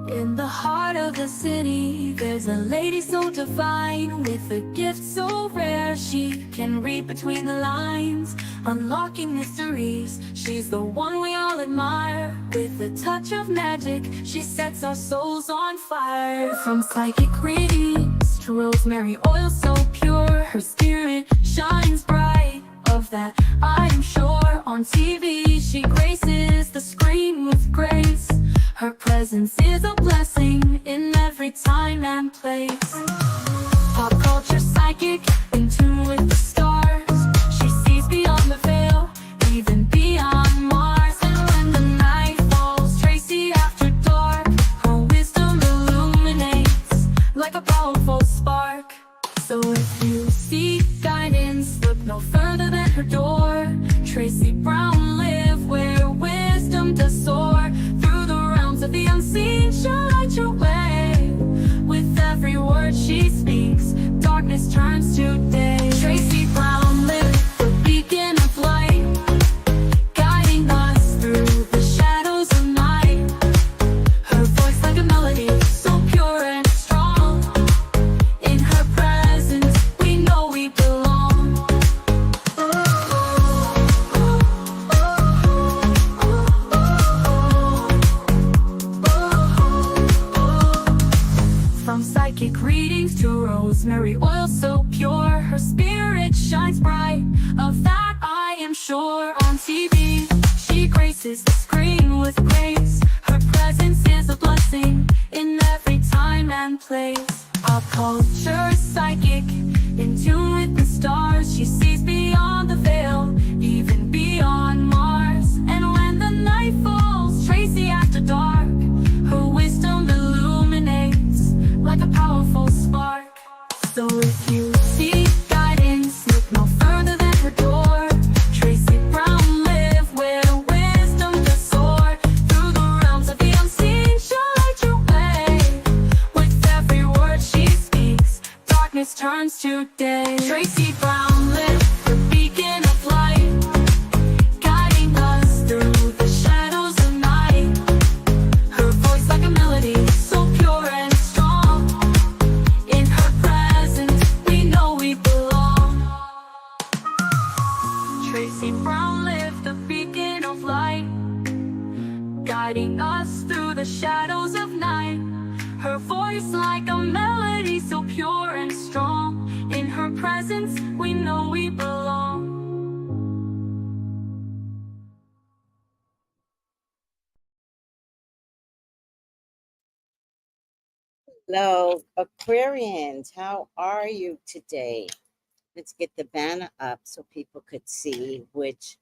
In the heart of the city, there's a lady so divine, with a gift so rare she can read between the lines, unlocking mysteries. She's the one we all admire. With a touch of magic, she sets our souls on fire. From psychic readings to rosemary oil so pure, her spirit shines bright. Of that I am sure. On TV she graces the screen with grace. Her presence is a blessing in every time and place. Pop culture psychic, in tune with the stars. She sees beyond the veil, even beyond Mars. And when the night falls, Tracy after dark, her wisdom illuminates like a powerful spark. So if you seek guidance, look no further than her door. Tracy Brown live where wisdom does soar. Through the realms of the unseen, she'll light your way. With every word she speaks, darkness turns to day. Tracy Brown live, the beacon of light, guiding us through the shadows of night. Her voice like a melody, so pure and strong. In her presence, we know we belong. From psychic readings to rosemary oil so pure, her spirit shines bright. Of that I am sure. On TV, she graces the screen with grace. Her presence is a blessing in every time and place. Pop culture psychic, in tune with the stars. She sees beyond the veil, even beyond Mars. And when the night falls, Tracy after dark, her wisdom illuminates like a powerful spark. So if you seek guidance, look no further than her door. Tracy Brown live where wisdom does soar. Through the realms of the unseen, she'll light your way. With every word she speaks, darkness turns to day. Tracy Brown live, the beacon of light, guiding us through the shadows of night. Her voice like a melody, so pure and strong. In her presence, we know we belong. Tracy Brown live, the beacon of light, guiding us through the shadows of night. Her voice like a melody, so pure and strong. In her presence, we know we belong. Hello, Aquarians. How are you today? Let's get the banner up so people could see which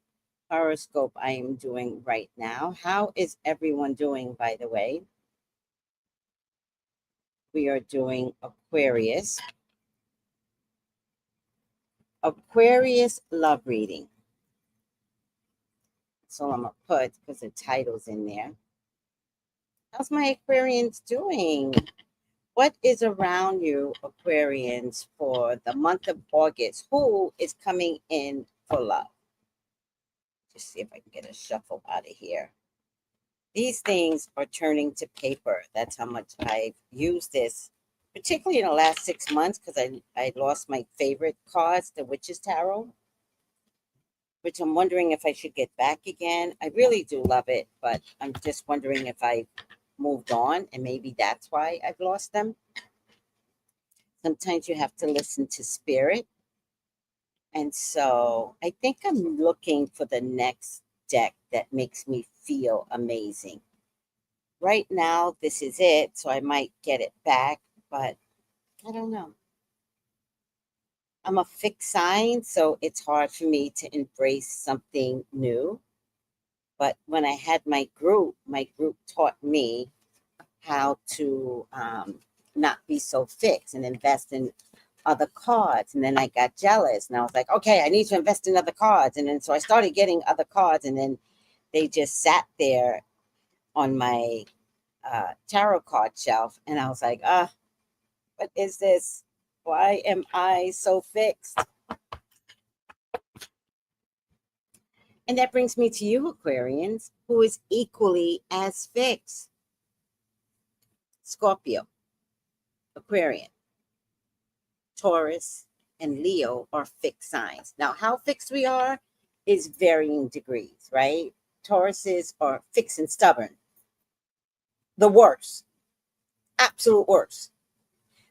horoscope I am doing right now. How is everyone doing, by the way? We are doing Aquarius. Aquarius love reading. So I'm going to put, because the title's in there. How's my Aquarians doing? What is around you, Aquarians, for the month of August? Who is coming in for love? Just see if I can get a shuffle out of here. These things are turning to paper. That's how much I've used this, particularly in the last 6 months, because I lost my favorite cards, the Witch's Tarot, which I'm wondering if I should get back again. I really do love it, but I'm just wondering if I moved on, and maybe that's why I've lost them. Sometimes you have to listen to spirit. And so I think I'm looking for the next deck that makes me feel amazing. Right now, this is it, so I might get it back, but I don't know. I'm a fixed sign, so it's hard for me to embrace something new. But when I had my group taught me how to not be so fixed and invest in other cards. And then I got jealous and I was like, okay, I need to invest in other cards. And then so I started getting other cards, and then they just sat there on my tarot card shelf. And I was like, what is this? Why am I so fixed? And that brings me to you, Aquarians, who is equally as fixed. Scorpio, Aquarian, Taurus, and Leo are fixed signs. Now, how fixed we are is varying degrees, right? Tauruses are fixed and stubborn. The worst, absolute worst.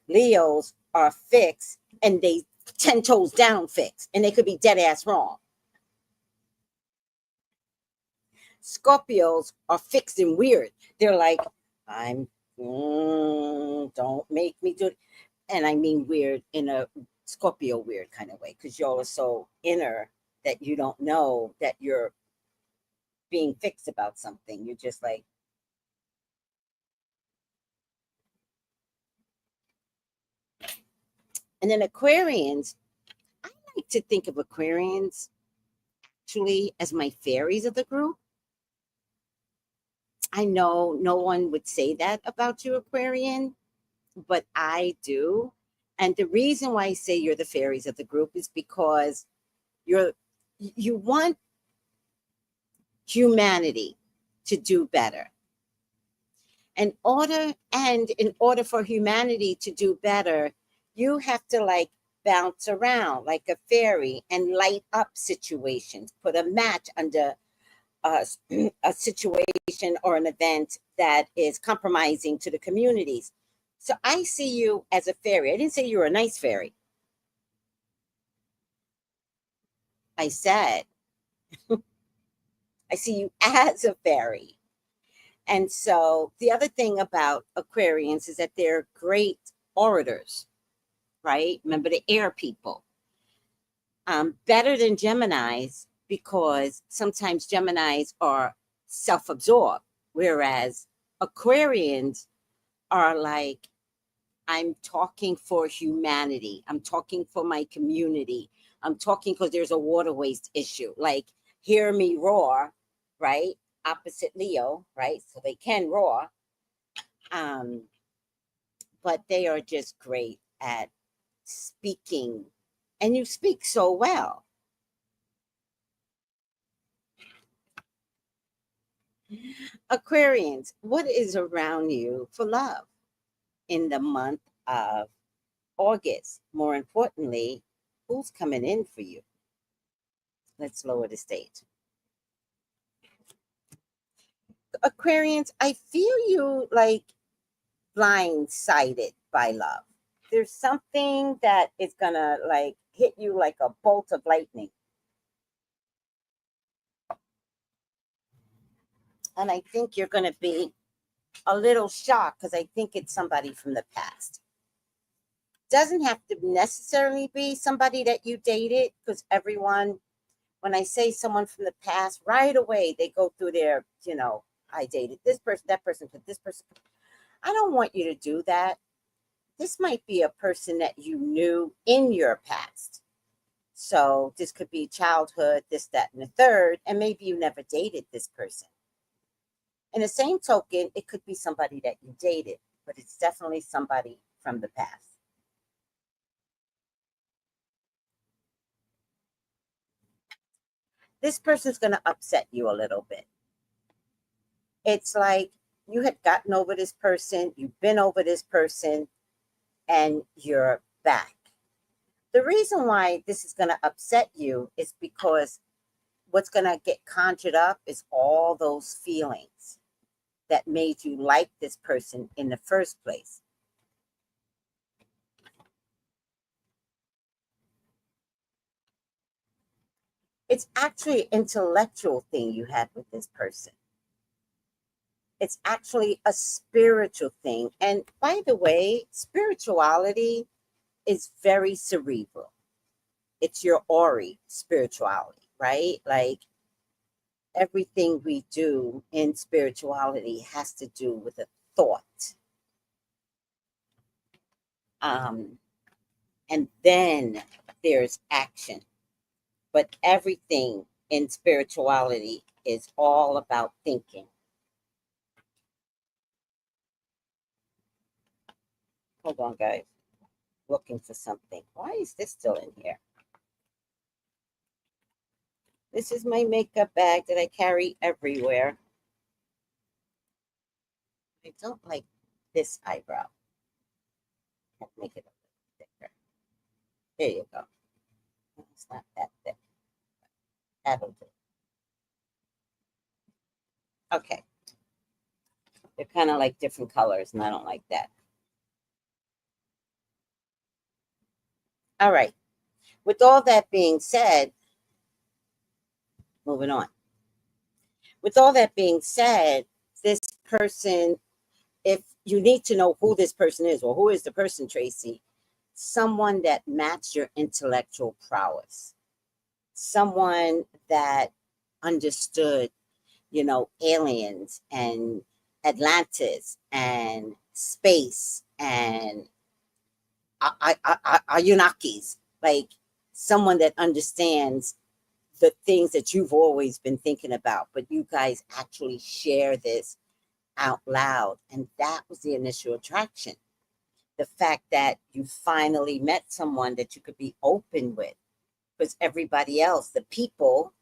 Leos are fixed and they 10 toes down fixed, and they could be dead ass wrong. Scorpios are fixed and weird. They're like, I'm, don't make me do it. And I mean weird in a Scorpio weird kind of way, because y'all are so inner that you don't know that you're being fixed about something. You're just like, and then Aquarians, I like to think of Aquarians actually as my fairies of the group. I know no one would say that about you, Aquarian, but I do. And the reason why I say you're the fairies of the group is because you want humanity to do better. In order for humanity to do better, you have to like bounce around like a fairy and light up situations, put a match under a, a situation or an event that is compromising to the communities. So I see you as a fairy. I didn't say you were a nice fairy. I said I see you as a fairy. And so the other thing about Aquarians is that they're great orators, right? Remember the air people. Better than Geminis, because sometimes Geminis are self-absorbed, whereas Aquarians are like, I'm talking for humanity. I'm talking for my community. I'm talking because there's a water waste issue. Like, hear me roar, right? Opposite Leo, right? So they can roar. Um, but they are just great at speaking. And you speak so well. Aquarians, what is around you for love in the month of August? More importantly, who's coming in for you? Let's lower the stage. Aquarians, I feel you like blindsided by love. There's something that is gonna like hit you like a bolt of lightning. And I think you're gonna be a little shocked because I think it's somebody from the past. Doesn't have to necessarily be somebody that you dated, because everyone, when I say someone from the past, right away they go through their, I dated this person, that person, this person. I don't want you to do that. This might be a person that you knew in your past. So this could be childhood, this, that, and the third, and maybe you never dated this person. In the same token, it could be somebody that you dated, but it's definitely somebody from the past. This person's going to upset you a little bit. It's like you had gotten over this person, you've been over this person, and you're back. The reason why this is going to upset you is because what's going to get conjured up is all those feelings that made you like this person in the first place. It's actually an intellectual thing you had with this person. It's actually a spiritual thing. And by the way, spirituality is very cerebral. It's your Ori spirituality, right? Like everything we do in spirituality has to do with a thought. And then there's action. But everything in spirituality is all about thinking. Hold on, guys. Looking for something. Why is this still in here? This is my makeup bag that I carry everywhere. I don't like this eyebrow. I'll make it a little thicker. There you go. It's not that thick. That'll do. Okay. They're kind of like different colors, and I don't like that. All right. With all that being said, moving on. With all that being said, this person, if you need to know who this person is, or who is the person, Tracy, someone that matched your intellectual prowess, someone that understood, aliens and Atlantis and space and Anunnakis, like someone that understands the things that you've always been thinking about, but you guys actually share this out loud. And that was the initial attraction. The fact that you finally met someone that you could be open with. Because everybody else, the people,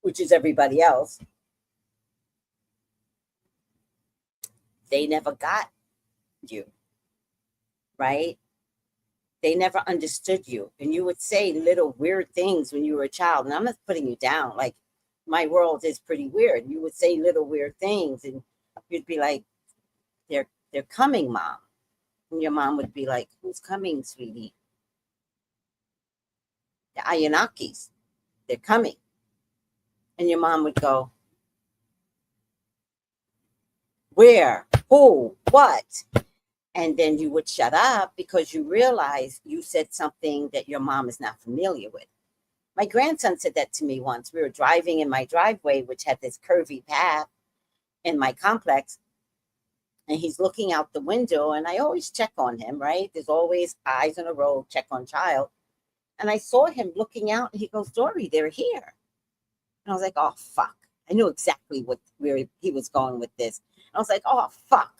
which is everybody else, they never got you, right? They never understood you. And you would say little weird things when you were a child. And I'm not putting you down. Like, my world is pretty weird. You would say little weird things, and you'd be like, they're coming, Mom. And your mom would be like, who's coming, sweetie? The Anunnakis. They're coming. And your mom would go, where? Who? What? And then you would shut up because you realize you said something that your mom is not familiar with. My grandson said that to me once. We were driving in my driveway, which had this curvy path in my complex. And he's looking out the window, and I always check on him, right? There's always eyes on the road, check on child. And I saw him looking out, and he goes, Dory, they're here. And I was like, oh, fuck. I knew exactly where he was going with this. I was like, oh, fuck.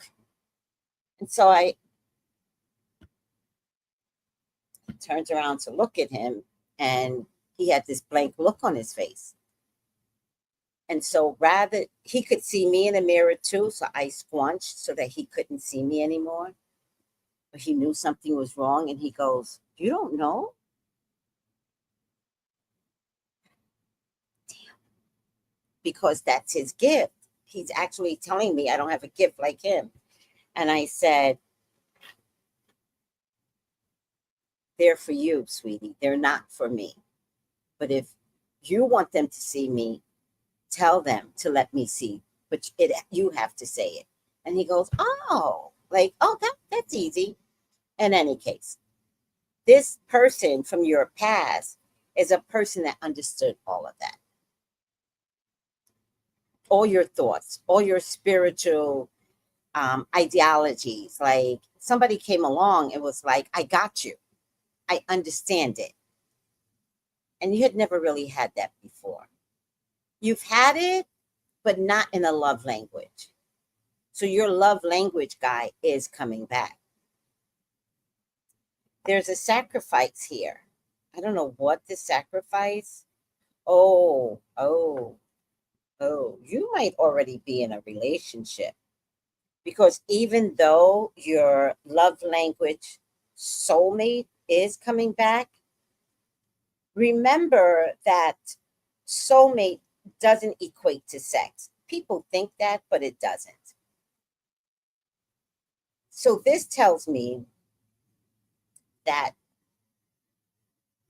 And so I turned around to look at him, and he had this blank look on his face. And so rather, he could see me in the mirror too, so I squunched so that he couldn't see me anymore. But he knew something was wrong, and he goes, you don't know? Damn. Because that's his gift. He's actually telling me I don't have a gift like him. And I said, they're for you, sweetie. They're not for me. But if you want them to see me, tell them to let me see. But you have to say it. And he goes, oh, that's easy. In any case, this person from your past is a person that understood all of that. All your thoughts, all your spiritual ideologies. Like, somebody came along and was like, I got you. I understand it. And you had never really had that before. You've had it, but not in a love language. So your love language guy is coming back. There's a sacrifice here. I don't know what the sacrifice. Oh, you might already be in a relationship. Because even though your love language soulmate is coming back, remember that soulmate doesn't equate to sex. People think that, but it doesn't. So this tells me that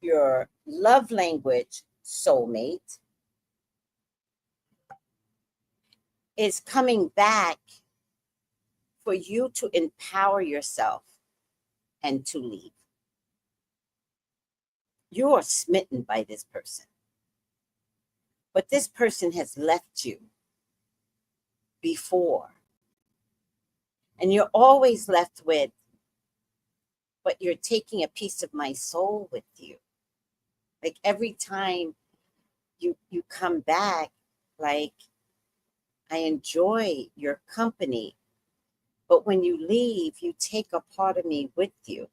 your love language soulmate is coming back for you to empower yourself and to leave. You are smitten by this person. But this person has left you before. And you're always left with, but you're taking a piece of my soul with you. Like, every time you come back, like, I enjoy your company. But when you leave, you take a part of me with you.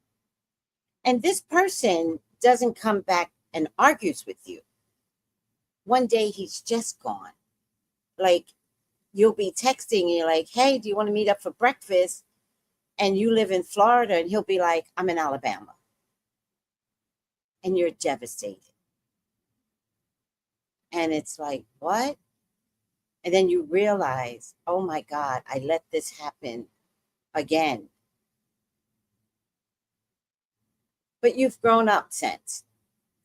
And this person doesn't come back and argues with you. one day he's just gone. Like, you'll be texting and you're like, hey, do you want to meet up for breakfast? And you live in Florida, and he'll be like, I'm in Alabama. And you're devastated. And it's like, what? And then you realize, oh my God, I let this happen again. But you've grown up since.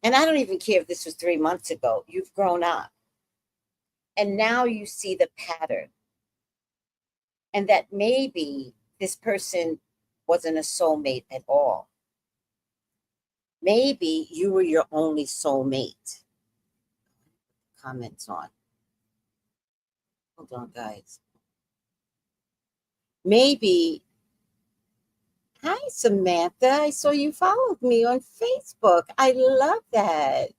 And I don't even care if this was 3 months ago. You've grown up. And now you see the pattern. And that maybe this person wasn't a soulmate at all. Maybe you were your only soulmate. Comments on. Hold on, guys. Maybe. Hi, Samantha. I saw you followed me on Facebook. I love that.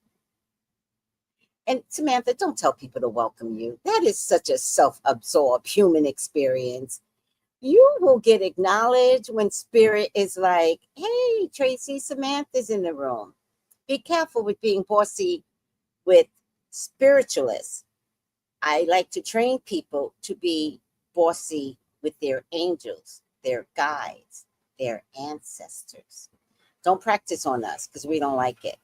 And Samantha, don't tell people to welcome you. That is such a self-absorbed human experience. You will get acknowledged when spirit is like, hey, Tracy, Samantha's in the room. Be careful with being bossy with spiritualists. I like to train people to be bossy with their angels, their guides, their ancestors. Don't practice on us because we don't like it.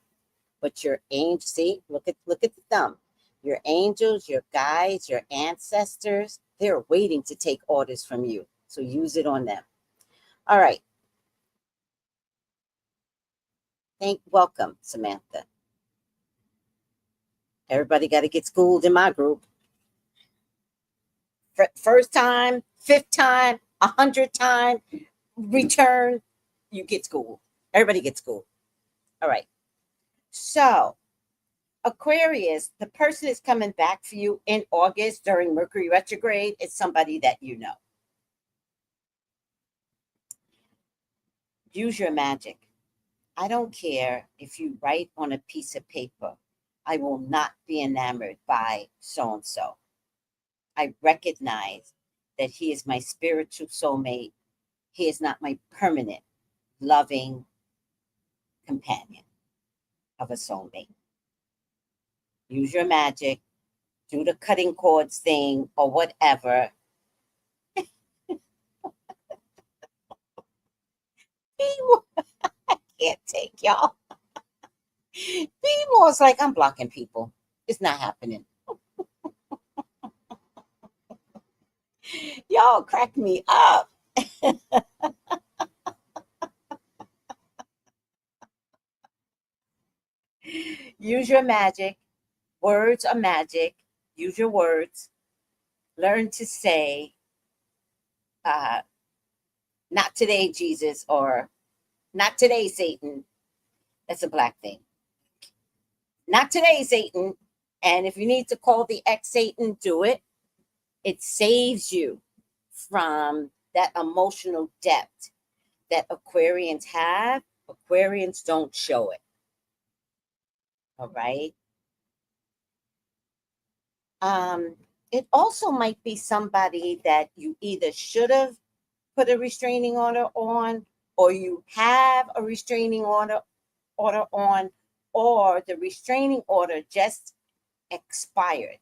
But your angel, see, look at the thumb. Your angels, your guides, your ancestors, they're waiting to take orders from you. So use it on them. All right. Welcome, Samantha. Everybody got to get schooled in my group. First time, fifth time, 100th time, return, you get schooled. Everybody gets schooled. All right. So, Aquarius, the person is coming back for you in August during Mercury retrograde. It's somebody that you know. Use your magic. I don't care if you write on a piece of paper, I will not be enamored by so-and-so. I recognize that he is my spiritual soulmate. He is not my permanent, loving companion of a soulmate. Use your magic, do the cutting cords thing or whatever. I can't take y'all. Be more is like, I'm blocking people. It's not happening. Y'all crack me up. Use your magic. Words are magic. Use your words. Learn to say, not today, Jesus, or not today, Satan. That's a black thing. Not today, Satan. And if you need to call the ex-Satan, do it. It saves you from that emotional depth that Aquarians have. Aquarians don't show it. All right. It also might be somebody that you either should have put a restraining order on, or you have a restraining order on, or the restraining order just expired,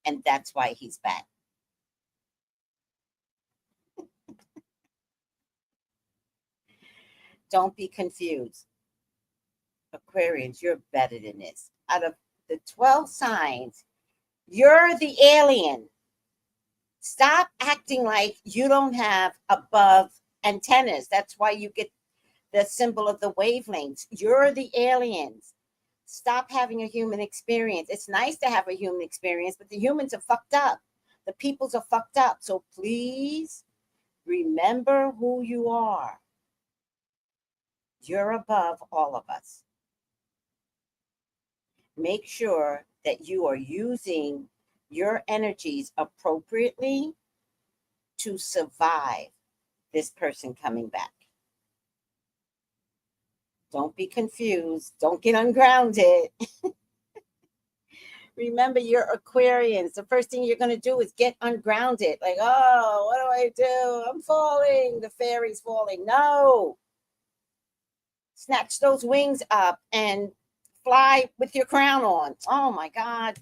and that's why he's back. Don't be confused. Aquarians, you're better than this. Out of the 12 signs, you're the alien. Stop acting like you don't have above antennas. That's why you get the symbol of the wavelengths. You're the aliens. Stop having a human experience. It's nice to have a human experience, but the humans are fucked up. The peoples are fucked up. So please remember who you are. You're above all of us. Make sure that you are using your energies appropriately to survive this person coming back. Don't be confused. Don't get ungrounded. Remember, you're Aquarians. The first thing you're going to do is get ungrounded. Like, oh, what do I do? I'm falling. The fairy's falling. No. Snatch those wings up and fly with your crown on. Oh, my God.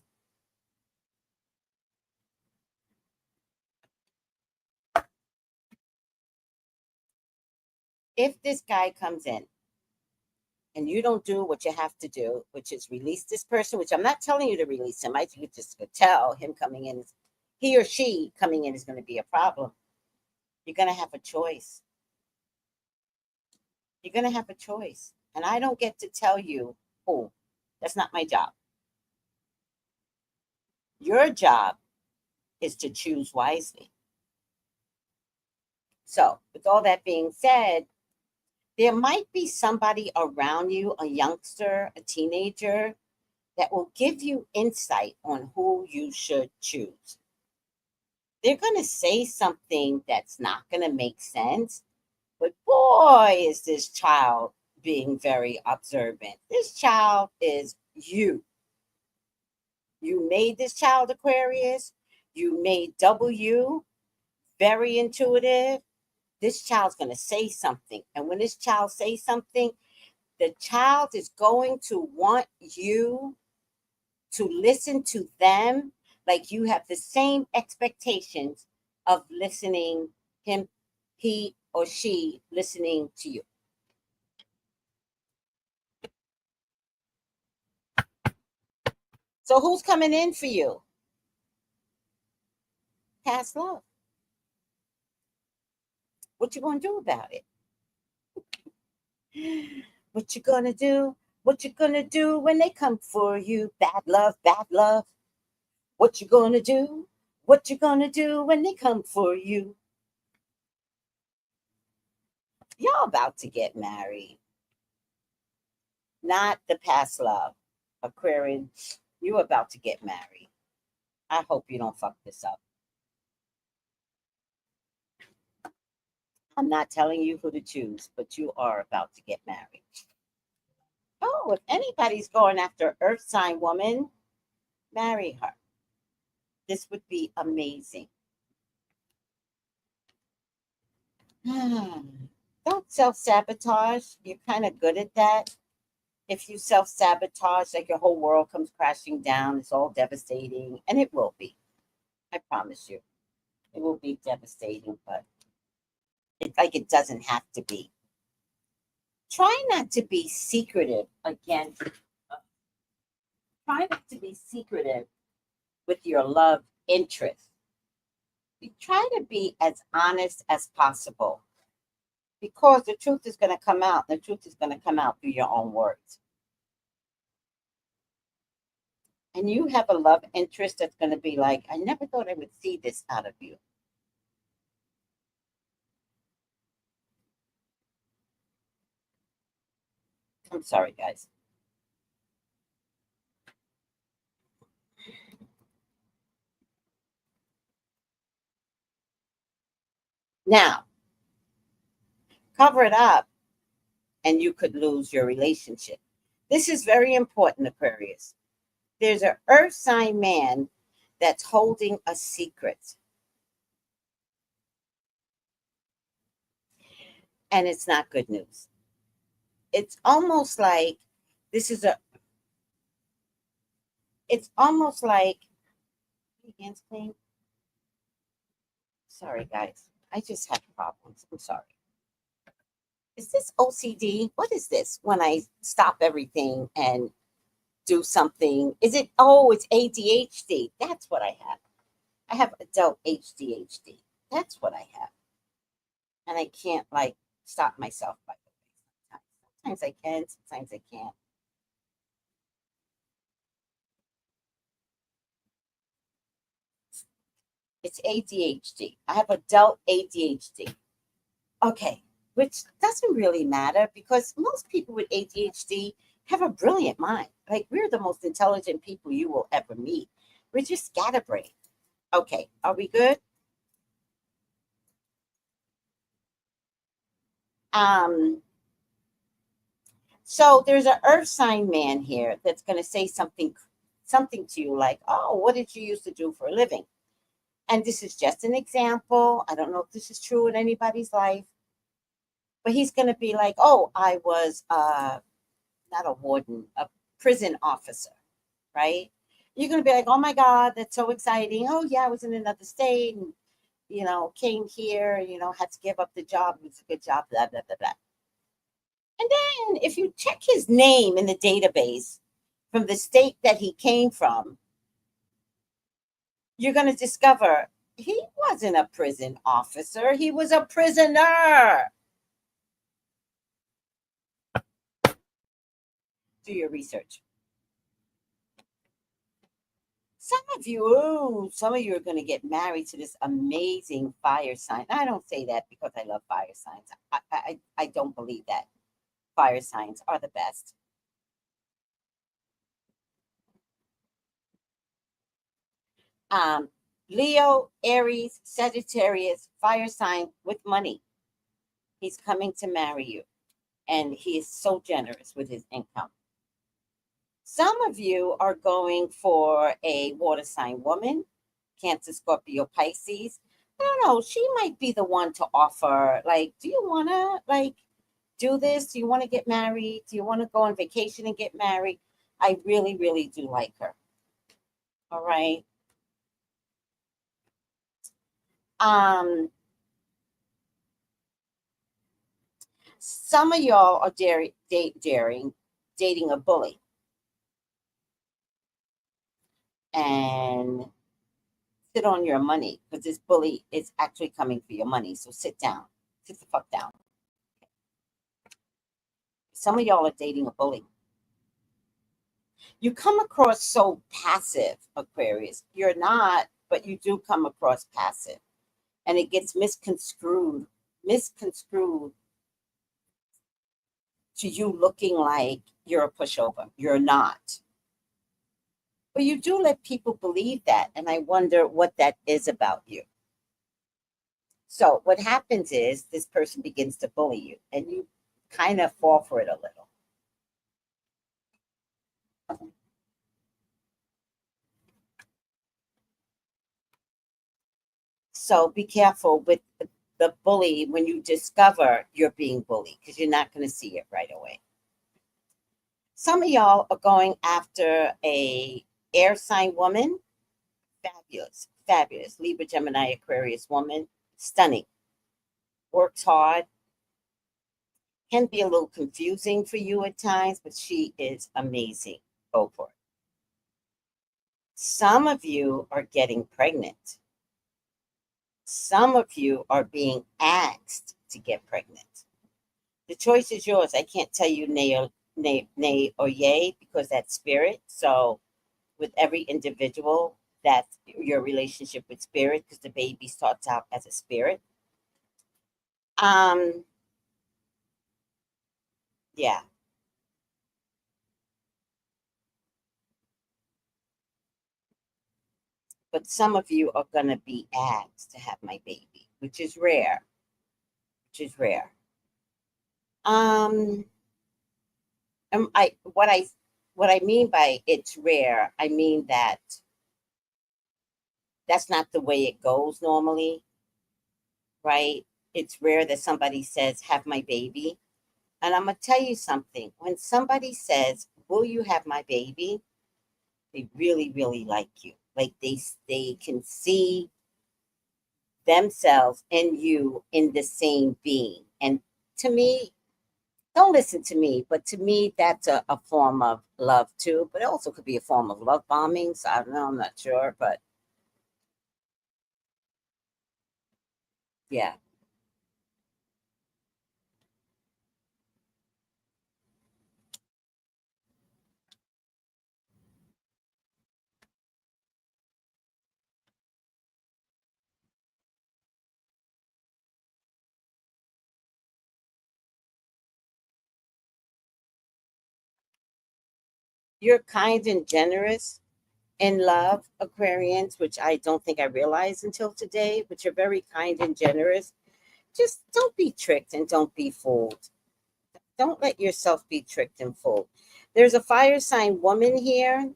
If this guy comes in and you don't do what you have to do, which is release this person, which I'm not telling you to release him. I you just could tell him coming in, he or she coming in is going to be a problem. You're going to have a choice. You're going to have a choice. And I don't get to tell you who. That's not my job. Your job is to choose wisely. So, with all that being said, there might be somebody around you, a youngster, a teenager, that will give you insight on who you should choose. They're going to say something that's not going to make sense, but boy, is this child being very observant. This child is you. You made this child, Aquarius. You made W, very intuitive. This child's going to say something. And when this child says something, the child is going to want you to listen to them like you have the same expectations of listening him, he or she listening to you. So who's coming in for you? Past love. What you gonna do about it? What you gonna do? What you gonna do when they come for you? Bad love, bad love. What you gonna do? What you gonna do when they come for you? Y'all about to get married. Not the past love. Aquarian, you about to get married. I hope you don't fuck this up. I'm not telling you who to choose, but you are about to get married. Oh, if anybody's going after Earth sign woman, marry her. This would be amazing. Don't self-sabotage. You're kind of good at that. If you self-sabotage, like your whole world comes crashing down, it's all devastating, and it will be. I promise you. It will be devastating, but it doesn't have to be. Try not to be secretive again. Try not to be secretive with your love interest. You try to be as honest as possible because the truth is going to come out. The truth is going to come out through your own words. And you have a love interest that's going to be like, I never thought I would see this out of you. I'm sorry, guys. Now, cover it up and you could lose your relationship. This is very important, Aquarius. There's an earth sign man that's holding a secret. And it's not good news. It's almost like this is a, it's almost like, hands clean. Sorry, guys. I just have problems. I'm sorry. Is this OCD? What is this when I stop everything and do something? Is it, oh, it's ADHD. That's what I have. I have adult ADHD. That's what I have. And I can't like stop myself by the way. Sometimes I can, sometimes I can't. It's ADHD. I have adult ADHD. Okay, which doesn't really matter because most people with ADHD have a brilliant mind. Like we're the most intelligent people you will ever meet. We're just scatterbrained. Okay, are we good? Um, so there's an earth sign man here that's gonna say something to you like, oh, what did you used to do for a living? And this is just an example. I don't know if this is true in anybody's life, but he's gonna be like, oh, I was not a warden, a prison officer, right? You're going to be like, oh my God, that's so exciting. Oh, yeah, I was in another state and, came here, had to give up the job. It was a good job, blah, blah, blah, blah. And then if you check his name in the database from the state that he came from, you're going to discover he wasn't a prison officer, he was a prisoner. Do your research. Some of you are going to get married to this amazing fire sign. I don't say that because I love fire signs. I don't believe that. Fire signs are the best. Um, Leo, Aries, Sagittarius, fire sign with money. He's coming to marry you, and he is so generous with his income. Some of you are going for a water sign woman, Cancer, Scorpio, Pisces. I don't know. She might be the one to offer, like, do you want to, like, do this? Do you want to get married? Do you want to go on vacation and get married? I really, really do like her. All right. Um, some of y'all are dating a bully. And sit on your money because this bully is actually coming for your money. So sit down. Sit the fuck down. Some of y'all are dating a bully. You come across so passive, Aquarius. You're not, but you do come across passive. And it gets misconstrued to you looking like you're a pushover. You're not. But you do let people believe that. And I wonder what that is about you. So what happens is this person begins to bully you and you kind of fall for it a little. So be careful with the bully when you discover you're being bullied because you're not going to see it right away. Some of y'all are going after a air sign woman. Fabulous, fabulous. Libra, Gemini, Aquarius woman. Stunning. Works hard. Can be a little confusing for you at times, but she is amazing. Go for it. Some of you are getting pregnant. Some of you are being asked to get pregnant. The choice is yours. I can't tell you nay or yay because that's spirit. So with every individual, that's your relationship with spirit because the baby starts out as a spirit. Yeah. But some of you are going to be asked to have my baby, which is rare. Which is rare. I what I mean by it's rare, I mean that that's not the way it goes normally, right? It's rare that somebody says, have my baby. And I'm going to tell you something. When somebody says, will you have my baby? They really, really like you. Like they can see themselves and you in the same being. And to me, don't listen to me, but to me, that's a form of love too. But it also could be a form of love bombing. So I don't know, I'm not sure. But yeah. You're kind and generous in love, Aquarians, which I don't think I realized until today, but you're very kind and generous. Just don't be tricked and don't be fooled. Don't let yourself be tricked and fooled. There's a fire sign woman here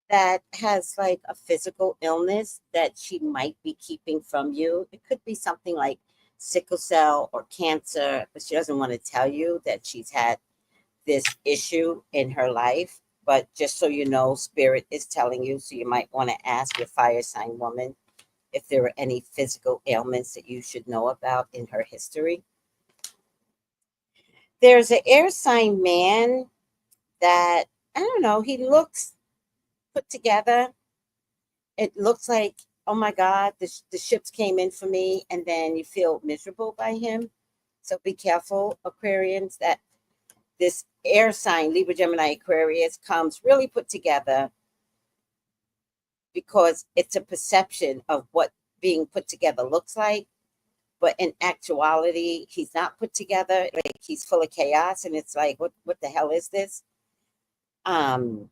that has like a physical illness that she might be keeping from you. It could be something like sickle cell or cancer, but she doesn't want to tell you that she's had this issue in her life. But just so you know, spirit is telling you, so you might want to ask your fire sign woman if there are any physical ailments that you should know about in her history. There's an air sign man that, I don't know, he looks put together. It looks like, oh my God, the ships came in for me, and then you feel miserable by him. So be careful, Aquarians, that this air sign, Libra, Gemini, Aquarius, comes really put together because it's a perception of what being put together looks like. But in actuality, he's not put together. Like, he's full of chaos, and it's like, what the hell is this? Um,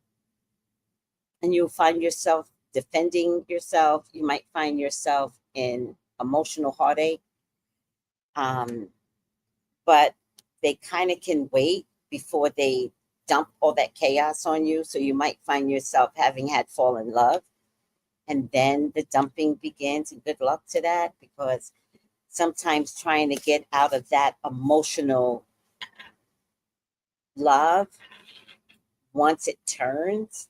and you'll find yourself defending yourself. You might find yourself in emotional heartache. Um, but they kind of can wait before they dump all that chaos on you. So you might find yourself having had fall in love, and then the dumping begins. And good luck to that, because sometimes trying to get out of that emotional love, once it turns,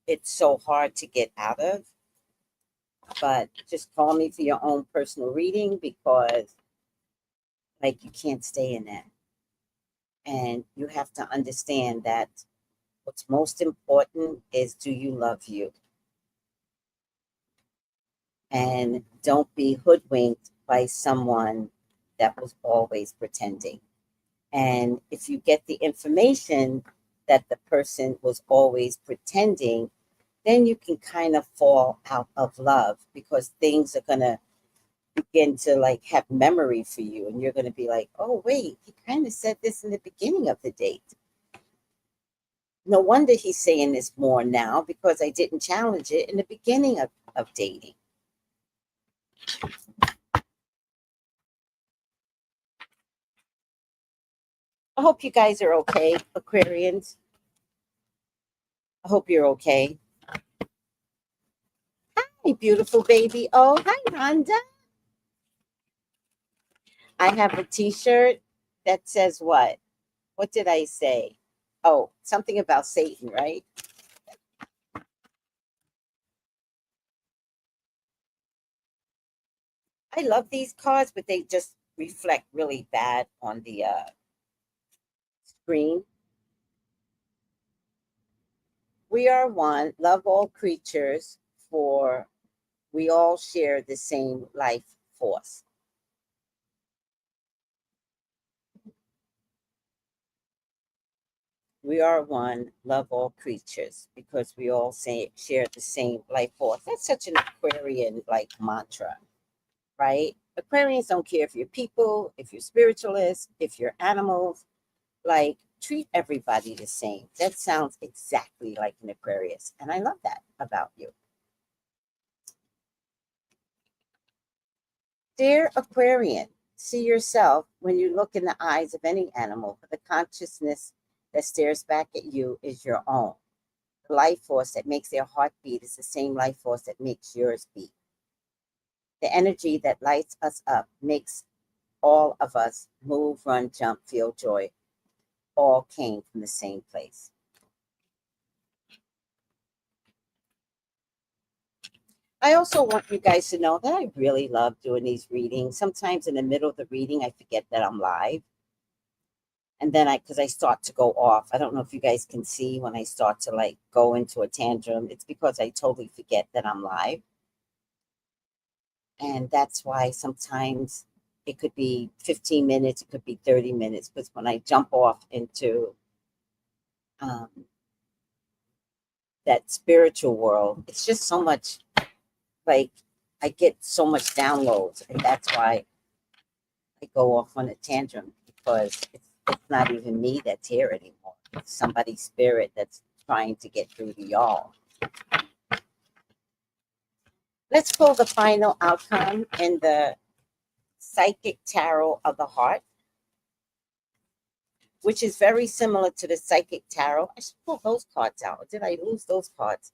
it's so hard to get out of. But just call me for your own personal reading, because like, you can't stay in that. And you have to understand that what's most important is, do you love you? And don't be hoodwinked by someone that was always pretending. And if you get the information that the person was always pretending, then you can kind of fall out of love, because things are going to begin to like have memory for you. And you're going to be like, oh, wait, he kind of said this in the beginning of the date. No wonder he's saying this more now, because I didn't challenge it in the beginning of dating. I hope you guys are okay, Aquarians. I hope you're okay. Hi, beautiful baby. Oh, hi, Rhonda. I have a t-shirt that says what? What did I say? Oh, something about Satan, right? I love these cards, but they just reflect really bad on the screen. We are one, love all creatures, for we all share the same life force. We are one, love all creatures, because we all share the same life force. That's such an Aquarian like mantra, right? Aquarians don't care if you're people, if you're spiritualists, if you're animals. Like, treat everybody the same. That sounds exactly like an Aquarius, and I love that about you. Dear Aquarian, see yourself when you look in the eyes of any animal, for the consciousness that stares back at you is your own. The life force that makes their heart beat is the same life force that makes yours beat. The energy that lights us up makes all of us move, run, jump, feel joy. All came from the same place. I also want you guys to know that I really love doing these readings. Sometimes in the middle of the reading, I forget that I'm live. And then because I start to go off. I don't know if you guys can see when I start to like go into a tantrum. It's because I totally forget that I'm live. And that's why sometimes it could be 15 minutes, it could be 30 minutes. Because when I jump off into um, that spiritual world, it's just so much, like, I get so much downloads. And that's why I go off on a tantrum, because it's not even me that's here anymore. It's somebody's spirit that's trying to get through to y'all. Let's pull the final outcome in the Psychic Tarot of the Heart, which is very similar to the Psychic Tarot. I should pull those cards out. Or did I lose those cards?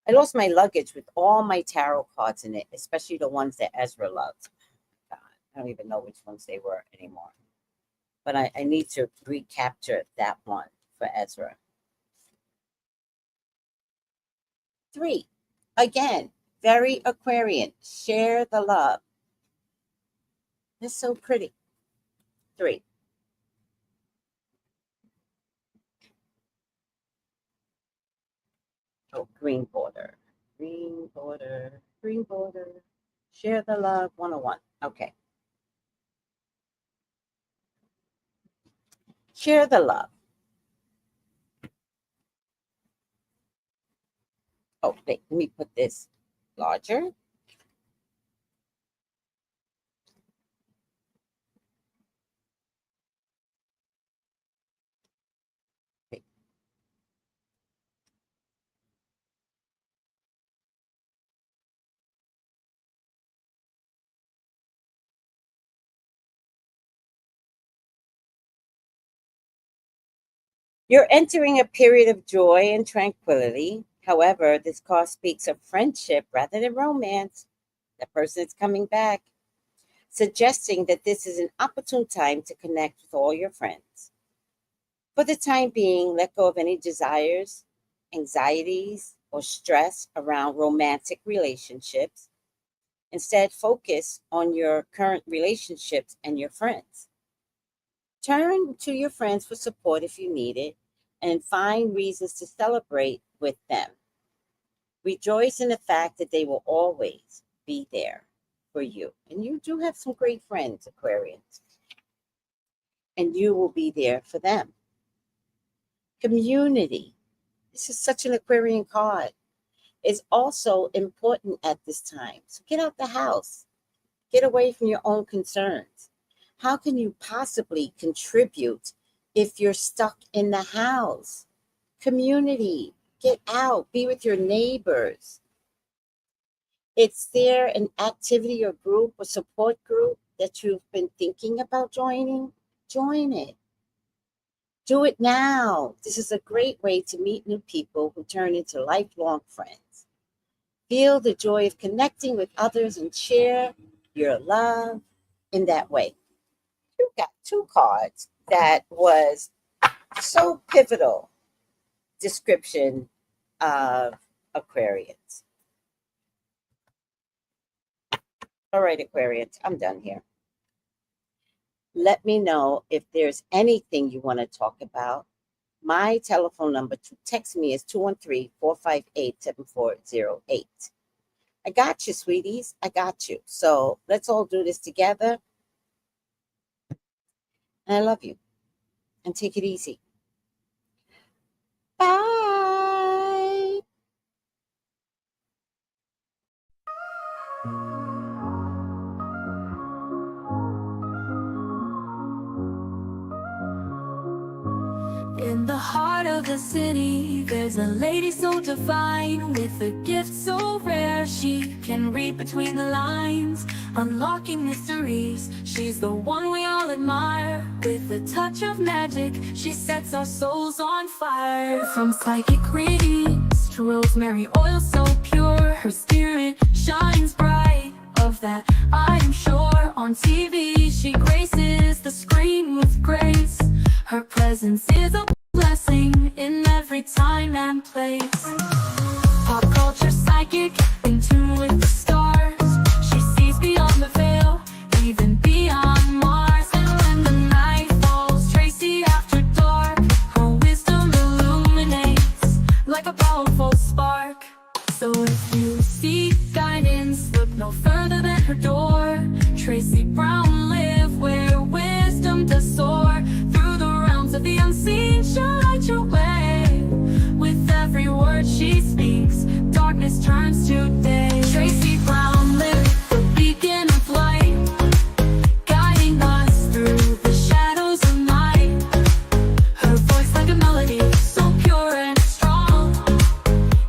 I lost my luggage with all my tarot cards in it, especially the ones that Ezra loved. God, I don't even know which ones they were anymore. But I need to recapture that one for Ezra. 3, again, very Aquarian. Share the love. It's so pretty. 3. Oh, green border. Green border. Green border. Share the love 101. Okay. Share the love. Oh, wait, let me put this larger. Wait. You're entering a period of joy and tranquility. However, this card speaks of friendship rather than romance. That person is coming back, suggesting that this is an opportune time to connect with all your friends. For the time being, let go of any desires, anxieties, or stress around romantic relationships. Instead, focus on your current relationships and your friends. Turn to your friends for support if you need it, and find reasons to celebrate with them. Rejoice in the fact that they will always be there for you. And you do have some great friends, Aquarians, and you will be there for them. Community. This is such an Aquarian card. Is also important at this time. So get out the house. Get away from your own concerns. How can you possibly contribute if you're stuck in the house? Community. Get out. Be with your neighbors. Is there an activity or group or support group that you've been thinking about joining? Join it. Do it now. This is a great way to meet new people who turn into lifelong friends. Feel the joy of connecting with others and share your love in that way. You got two cards that was so pivotal description of Aquarians. All right, Aquarians, I'm done here. Let me know if there's anything you want to talk about. My telephone number to text me is 213-458-7408. I got you, sweeties. I got you. So let's all do this together. And I love you. And take it easy. Bye. In the heart of the city, there's a lady so divine, with a gift so rare. She can read between the lines, unlocking mysteries. She's the one we all admire. With a touch of magic, she sets our souls on fire. From psychic readings to rosemary oil so pure, her spirit shines bright. Of that I am sure. On TV, she graces the screen with grace. Her presence is a blessing in every time and place. Pop culture psychic, in tune with the stars. She sees beyond the veil, even beyond Mars. And when the night falls, Tracy after dark, her wisdom illuminates like a powerful spark. So if you seek guidance, look no further than her door. Tracy Brown live where wisdom does soar. Through the realms of the unseen, she'll light your way. With every word she speaks, darkness turns to day. Tracy Brown live, the beacon of light, guiding us through the shadows of night. Her voice like a melody, so pure and strong.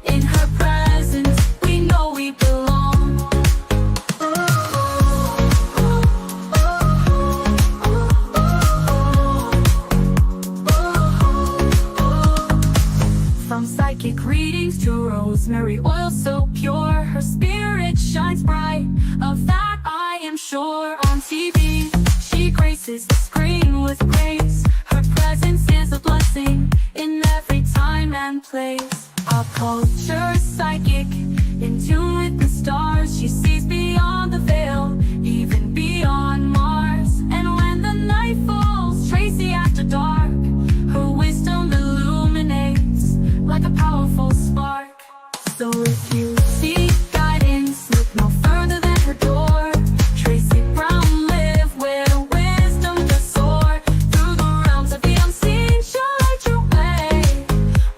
In her presence, we know we belong. From psychic readings to rosemary oil so pure, her spirit shines bright. Of that I am sure. On TV, she graces the screen with grace. Her presence is a blessing in every time and place. Pop culture psychic, in tune with the stars. She sees beyond the veil, even beyond Mars. And when the night falls, Tracy after dark, her wisdom illuminates like a powerful spark. So if you seek guidance, look no further than her door. Tracy Brown lived where wisdom does soar. Through the realms of the unseen, she'll light your way.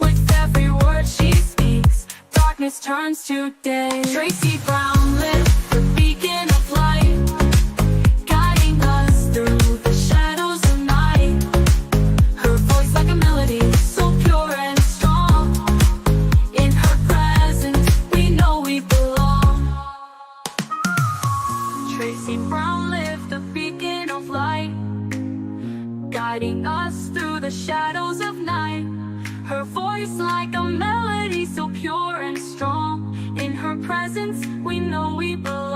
With every word she speaks, darkness turns to day. Tracy Brown lived the beacon of light, guiding us through the shadows of night. Her voice like a melody, so pure and strong. In her presence, we know we belong. Tracy Brown lived the beacon of light, guiding us through the shadows of night. Her voice like a melody, so pure and strong. In her presence, we know we belong.